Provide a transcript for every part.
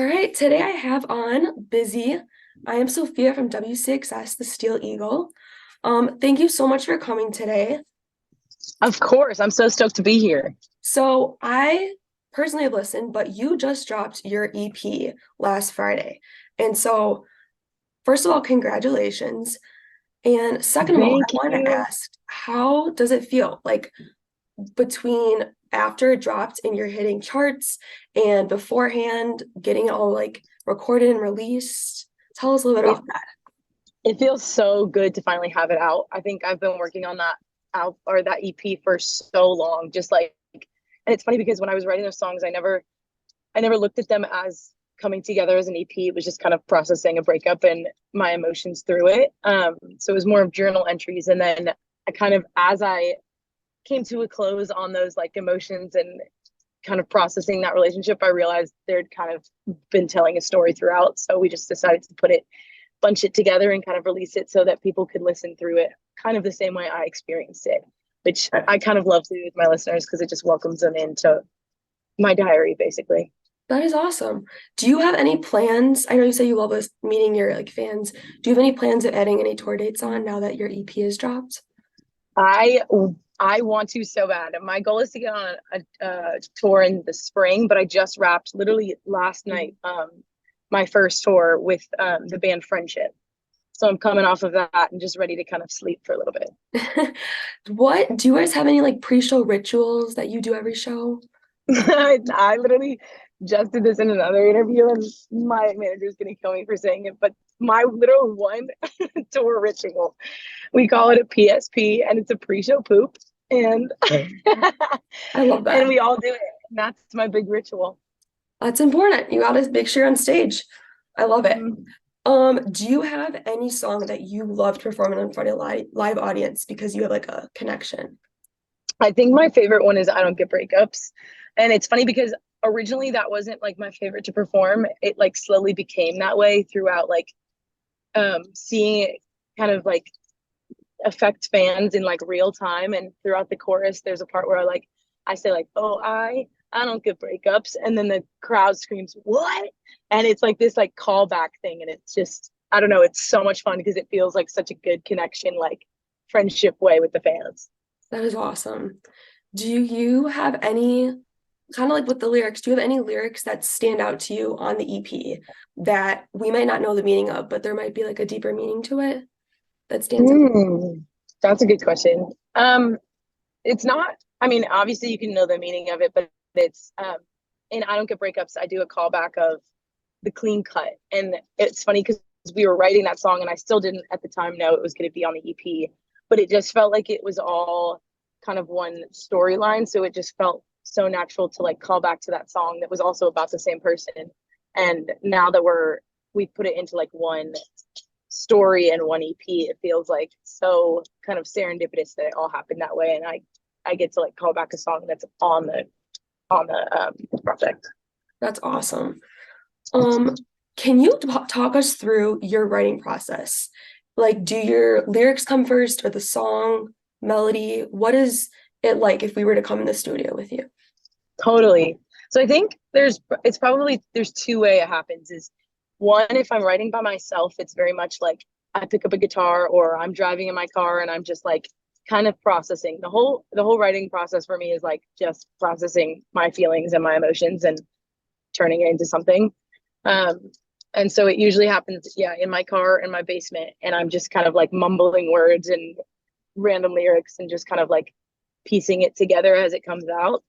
All right, today I have on Busy. I am Sophia from WCXS, the Steel Eagle. Thank you so much for coming today. Of course, I'm so stoked to be here. So I personally have listened, but you just dropped your EP last Friday. And so, first of all, congratulations. And second of all, Thank I wanted to you. ask, how does it feel like between after it dropped and you're hitting charts and beforehand getting it all like recorded and released? Tell us a little bit It about that. it feels so good to finally have it out. I think I've been working on that out or that EP for so long. And it's funny because when I was writing those songs, I never looked at them as coming together as an EP. It was just kind of processing a breakup and my emotions through it. So it was more of journal entries, and then I kind of as I came to a close on those like emotions and kind of processing that relationship, I realized there'd kind of been telling a story throughout. So we just decided to bunch it together and kind of release it so that people could listen through it kind of the same way I experienced it, which I kind of love to do with my listeners because it just welcomes them into my diary, basically. That is awesome. Do you have any plans? I know you say you love this meeting your like fans. Do you have any plans of adding any tour dates on now that your EP is dropped? I I want to so bad. My goal is to get on a tour in the spring, but I just wrapped literally last night my first tour with the band Friendship. So I'm coming off of that and just ready to kind of sleep for a little bit. What do you guys have any like pre-show rituals that you do every show? I literally just did this in another interview, and my manager is going to kill me for saying it, but my literal one tour ritual, we call it a PSP, and it's a pre-show poop, and I love and that. we all do it. And that's my big ritual. That's important. You gotta make sure you're on stage. I love it. Mhm. Do you have any song that you loved performing in front of live audience because you have like a connection? I think my favorite one is I Don't Get Breakups. And it's funny because originally that wasn't like my favorite to perform. It like slowly became that way throughout like seeing it kind of like affect fans in like real time. And throughout the chorus there's a part where I say like, oh, I don't get breakups, and then the crowd screams what, and it's like this like callback thing, and it's just I don't know, it's so much fun because it feels like such a good connection, like friendship way with the fans. That is awesome. Do you have any kind of like with the lyrics, do you have any lyrics that stand out to you on the EP that we might not know the meaning of, but there might be like a deeper meaning to it that stands out? Hmm, that's a good question. It's not. I mean, obviously you can know the meaning of it, but it's in I Don't Get Breakups. I do a callback of the clean cut, and it's funny because we were writing that song, and I still didn't at the time know it was going to be on the EP, but it just felt like it was all kind of one storyline, so it just felt so natural to like call back to that song that was also about the same person. And now that we put it into like one story and one EP, it feels like so kind of serendipitous that it all happened that way. And I get to like call back a song that's on the project. That's awesome. Can you talk us through your writing process? Like, do your lyrics come first or the song, melody? What is it like if we were to come in the studio with you? Totally. So I think there's two way it happens. Is one, if I'm writing by myself, it's very much like I pick up a guitar or I'm driving in my car and I'm just like kind of processing. The whole writing process for me is like just processing my feelings and my emotions and turning it into something. Um, and so it usually happens, yeah, in my car in my basement, and I'm just kind of like mumbling words and random lyrics and just kind of like piecing it together as it comes out.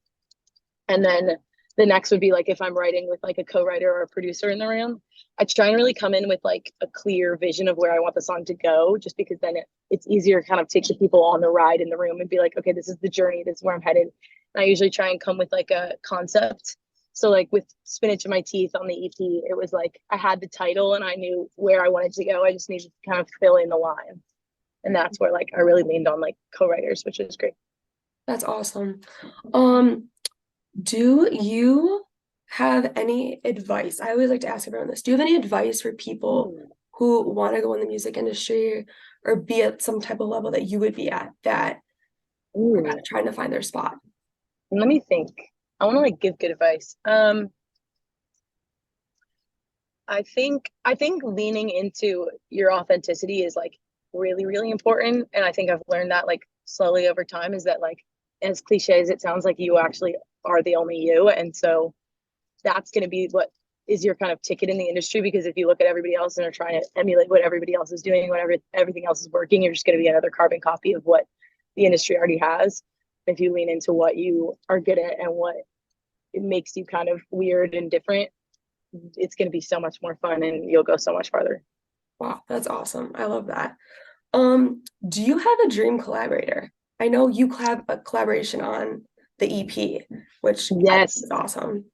And then the next would be like if I'm writing with like a co-writer or a producer in the room, I try and really come in with like a clear vision of where I want the song to go, just because then it's easier to kind of take the people on the ride in the room and be like, okay, this is the journey, this is where I'm headed. And I usually try and come with like a concept. So like with Spinach in My Teeth on the EP, it was like I had the title and I knew where I wanted to go. I just needed to kind of fill in the line. And that's where like I really leaned on like co-writers, which is great. That's awesome. Um, do you have any advice? I always like to ask everyone this. Do you have any advice for people Ooh. who want to go in the music industry or be at some type of level that you would be at that are kind Ooh. of trying to find their spot? Let me think. I want to like give good advice. I think leaning into your authenticity is like really, really important. And I think I've learned that like slowly over time is that like as cliche as it sounds, like you actually are the only you. And so that's going to be what is your kind of ticket in the industry, because if you look at everybody else and are trying to emulate what everybody else is doing, whenever everything else is working, you're just going to be another carbon copy of what the industry already has. If you lean into what you are good at and what it makes you kind of weird and different, it's going to be so much more fun and you'll go so much farther. Wow, that's awesome. I love that. Do you have a dream collaborator? I know you collab a collaboration on the EP, which I think Yes. is awesome.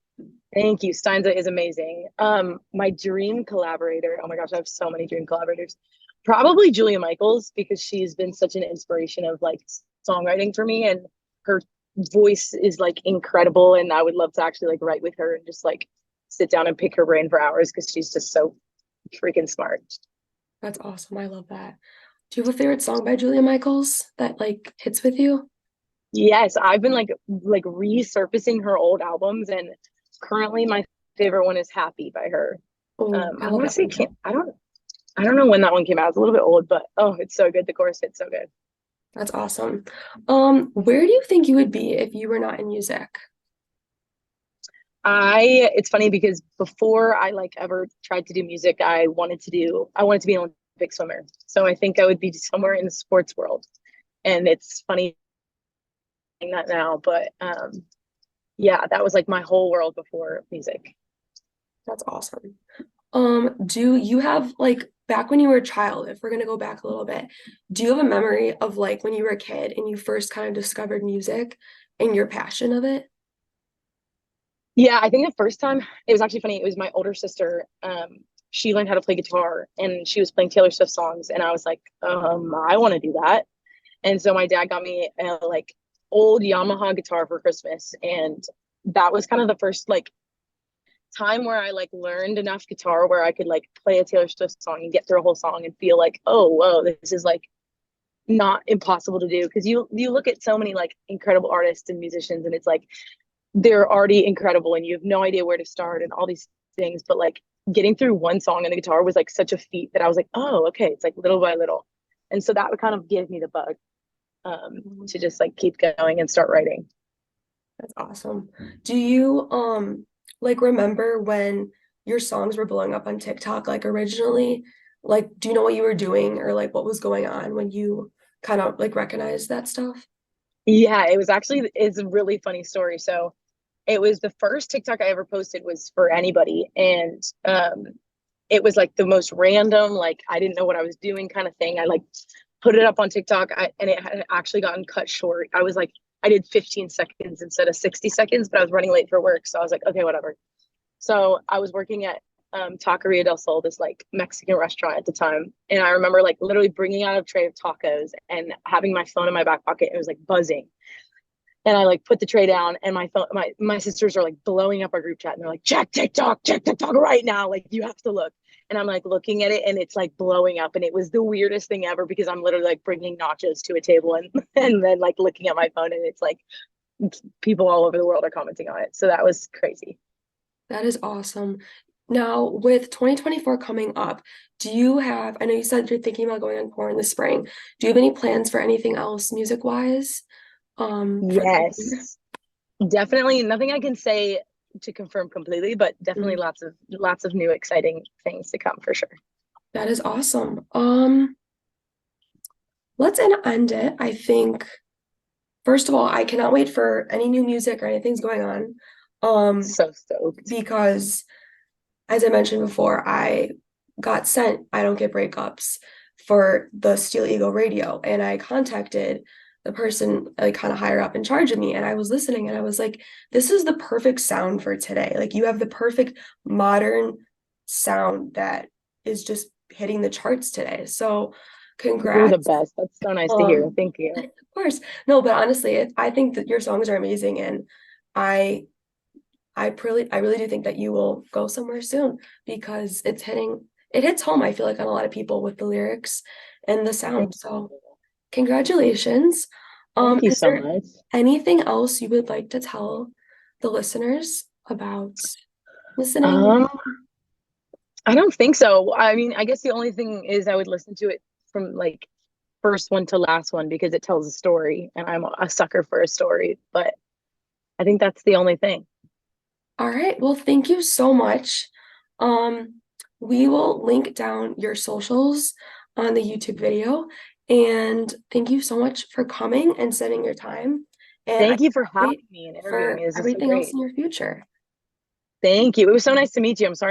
Thank you. Steinza is amazing. My dream collaborator. Oh my gosh, I have so many dream collaborators. Probably Julia Michaels, because she's been such an inspiration of like songwriting for me, and her voice is like incredible. And I would love to actually like write with her and just like sit down and pick her brain for hours because she's just so freaking smart. That's awesome. I love that. Do you have a favorite song by Julia Michaels that like hits with you? Yes, I've been like resurfacing her old albums, and currently my favorite one is Happy by her. Oh, I I love want to that say one can't too. I don't know when that one came out. It's a little bit old, but oh, it's so good. The chorus hits so good. That's awesome. Where do you think you would be if you were not in music? It's funny because before I like ever tried to do music, I wanted to be an Olympic swimmer. So I think I would be somewhere in the sports world. And it's funny saying that now, but yeah, that was like my whole world before music. That's awesome. Do you have like back when you were a child, if we're gonna go back a little bit, do you have a memory of like when you were a kid and you first kind of discovered music and your passion of it? Yeah, I think the first time it was actually funny. It was my older sister. She learned how to play guitar and she was playing Taylor Swift songs, and I was like, I want to do that. And so my dad got me a like old Yamaha guitar for Christmas, and that was kind of the first like time where I like learned enough guitar where I could like play a Taylor Swift song and get through a whole song and feel like, oh, whoa, this is like not impossible to do, because you look at so many like incredible artists and musicians and it's like they're already incredible and you have no idea where to start and all these things, but like getting through one song on the guitar was like such a feat that I was like, oh, okay, it's like little by little. And so that would kind of give me the bug, to just like keep going and start writing. That's awesome. Do you like remember when your songs were blowing up on TikTok like originally? Like, do you know what you were doing or like what was going on when you kind of like recognized that stuff? Yeah, it's a really funny story. So it was the first TikTok I ever posted was for anybody, and it was like the most random, like I didn't know what I was doing kind of thing. I like put it up on TikTok, and it had actually gotten cut short. I was like, I did 15 seconds instead of 60 seconds, but I was running late for work, so I was like, okay, whatever. So I was working at Taqueria del Sol, this like Mexican restaurant at the time, and I remember like literally bringing out a tray of tacos and having my phone in my back pocket. It was like buzzing, and I like put the tray down, and my sisters are like blowing up our group chat, and they're like, check TikTok right now, like you have to look. And I'm like looking at it, and it's like blowing up, and it was the weirdest thing ever because I'm literally like bringing nachos to a table and and then like looking at my phone, and it's like people all over the world are commenting on it. So that was crazy. That is awesome. Now, with 2024 coming up, do you have, I know you said you're thinking about going on tour in the spring. Do you have any plans for anything else music wise for the year? Yes, definitely nothing I can say to confirm completely, but definitely Mhm. lots of new exciting things to come for sure. That is awesome. Let's end it. I think, first of all, I cannot wait for any new music or anything's going on. So stoked. Because as I mentioned before, I got sent I Don't Get Breakups for the Steel Eagle radio, and I contacted the person like kind of higher up in charge of me, and I was listening and I was like, this is the perfect sound for today. Like you have the perfect modern sound that is just hitting the charts today. So You're the congrats. best. That's so nice to hear. Um, Thank you. of course. No, but honestly, I think that your songs are amazing, and I I really do think that you will go somewhere soon because it hits home, I feel like, on a lot of people with the lyrics and the Thank sound. So congratulations. thank you Is so there much. anything else you would like to tell the listeners about listening? Um, I don't think so. I mean, I guess the only thing is I would listen to it from like first one to last one because it tells a story and I'm a sucker for a story. But I think that's the only thing. All right. Well, thank you so much. Um, we will link down your socials on the YouTube video. And thank you so much for coming and spending your time. And I Thank you for can't having wait me and interviewing for me. This is so everything else great. in your future. Thank you. It was so nice to meet you. I'm sorry.